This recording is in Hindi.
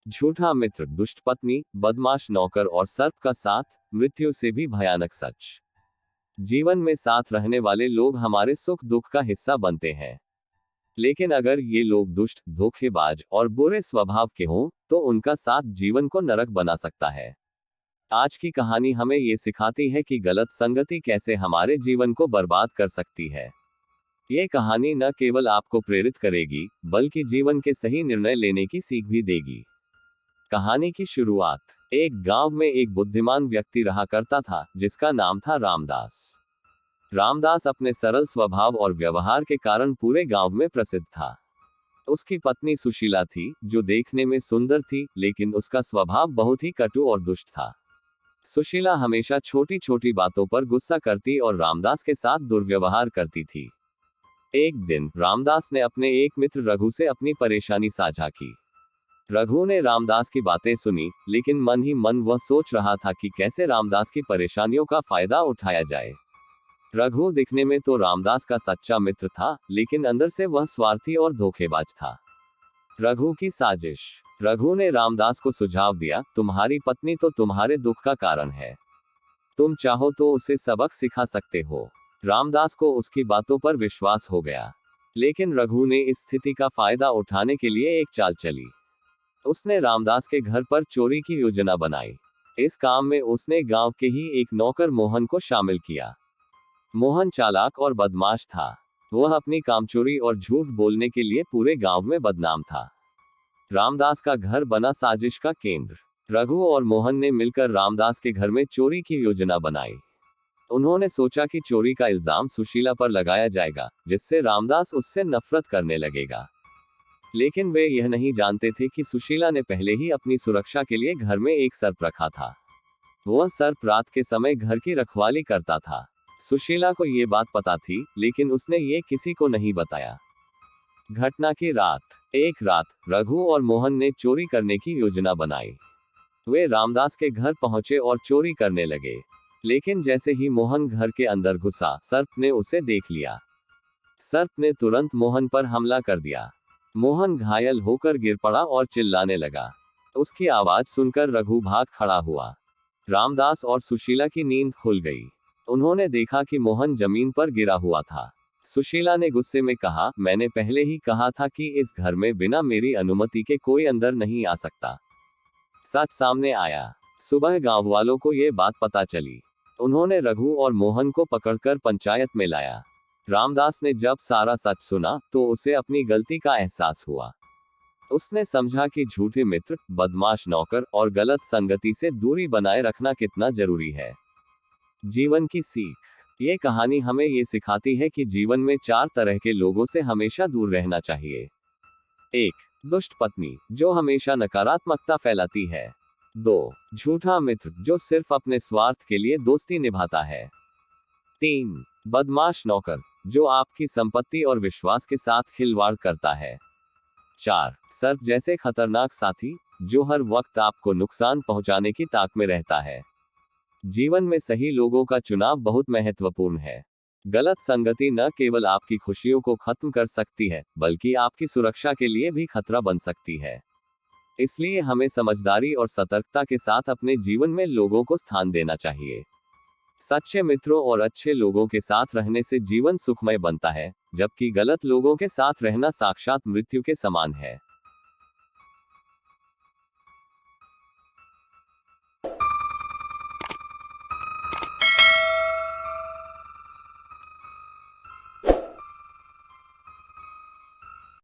झूठा मित्र, दुष्ट पत्नी, बदमाश नौकर और सर्प का साथ, मृत्यु से भी भयानक सच। जीवन में साथ रहने वाले लोग हमारे सुख दुख का हिस्सा बनते हैं, लेकिन अगर ये लोग दुष्ट, धोखेबाज और बुरे स्वभाव के हों, तो उनका साथ जीवन को नरक बना सकता है। आज की कहानी हमें ये सिखाती है कि गलत संगति कैसे हमारे जीवन को बर्बाद कर सकती है। ये कहानी न केवल आपको प्रेरित करेगी, बल्कि जीवन के सही निर्णय लेने की सीख भी देगी। कहानी की शुरुआत। एक गांव में एक बुद्धिमान व्यक्ति रहा करता था, जिसका नाम था रामदास। रामदास अपने सरल स्वभाव और व्यवहार के कारण पूरे गांव में प्रसिद्ध था। उसकी पत्नी सुशीला थी, जो देखने में सुंदर थी, लेकिन उसका स्वभाव बहुत ही कटु और दुष्ट था। सुशीला हमेशा छोटी छोटी बातों पर गुस्सा करती और रामदास के साथ दुर्व्यवहार करती थी। एक दिन रामदास ने अपने एक मित्र रघु से अपनी परेशानी साझा की। रघु ने रामदास की बातें सुनी, लेकिन मन ही मन वह सोच रहा था कि कैसे रामदास की परेशानियों का फायदा उठाया जाए। रघु दिखने में तो रामदास का सच्चा मित्र था, लेकिन अंदर से वह स्वार्थी और धोखेबाज था। रघु की साजिश। रघु ने रामदास को सुझाव दिया, तुम्हारी पत्नी तो तुम्हारे दुख का कारण है, तुम चाहो तो उसे सबक सिखा सकते हो। रामदास को उसकी बातों पर विश्वास हो गया, लेकिन रघु ने इस स्थिति का फायदा उठाने के लिए एक चाल चली। उसने रामदास के घर पर चोरी की योजना बनाई। इस काम में उसने गांव के ही एक नौकर मोहन को शामिल किया। मोहन चालाक और बदमाश था। वह अपनी कामचोरी और झूठ बोलने के लिए पूरे गांव में बदनाम था। रामदास का घर बना साजिश का केंद्र। रघु और मोहन ने मिलकर रामदास के घर में चोरी की योजना बनाई। उन्होंने सोचा कि चोरी का इल्जाम सुशीला पर लगाया जाएगा, जिससे रामदास उससे नफरत करने लगेगा। लेकिन वे यह नहीं जानते थे कि सुशीला ने पहले ही अपनी सुरक्षा के लिए घर में एक सर्प रखा था। वह सर्प रात के समय घर की रखवाली करता था। सुशीला को ये बात पता थी, लेकिन उसने ये किसी को नहीं बताया। घटना की रात। एक रात रघु और मोहन ने चोरी करने की योजना बनाई। वे रामदास के घर पहुंचे और चोरी करने लगे, लेकिन जैसे ही मोहन घर के अंदर घुसा, सर्प ने उसे देख लिया। सर्प ने तुरंत मोहन पर हमला कर दिया। मोहन घायल होकर गिर पड़ा और चिल्लाने लगा। उसकी आवाज सुनकर रघु भाग खड़ा हुआ। रामदास और सुशीला की नींद खुल गई। उन्होंने देखा कि मोहन जमीन पर गिरा हुआ था। सुशीला ने गुस्से में कहा, मैंने पहले ही कहा था कि इस घर में बिना मेरी अनुमति के कोई अंदर नहीं आ सकता। सच सामने आया। सुबह गांव वालों को ये बात पता चली। उन्होंने रघु और मोहन को पकड़कर पंचायत में लाया। रामदास ने जब सारा सच सुना, तो उसे अपनी गलती का एहसास हुआ। उसने समझा कि झूठे मित्र, बदमाश नौकर और गलत संगति से दूरी बनाए रखना कितना जरूरी है। जीवन की सीख। ये कहानी हमें ये सिखाती है कि जीवन में 4 तरह के लोगों से हमेशा दूर रहना चाहिए। 1. दुष्ट पत्नी, जो हमेशा नकारात्मकता फैलाती है। 2. झूठा मित्र, जो सिर्फ अपने स्वार्थ के लिए दोस्ती निभाता है। 3. बदमाश नौकर, जो आपकी संपत्ति और विश्वास के साथ खिलवाड़ करता है। 4. सर्प जैसे खतरनाक साथी, जो हर वक्त आपको नुकसान पहुंचाने की ताक में रहता है। जीवन में सही लोगों का चुनाव बहुत महत्वपूर्ण है। गलत संगति न केवल आपकी खुशियों को खत्म कर सकती है, बल्कि आपकी सुरक्षा के लिए भी खतरा बन सकती है। इसलिए हमें समझदारी और सतर्कता के साथ अपने जीवन में लोगों को स्थान देना चाहिए। सच्चे मित्रों और अच्छे लोगों के साथ रहने से जीवन सुखमय बनता है, जबकि गलत लोगों के साथ रहना साक्षात मृत्यु के समान है।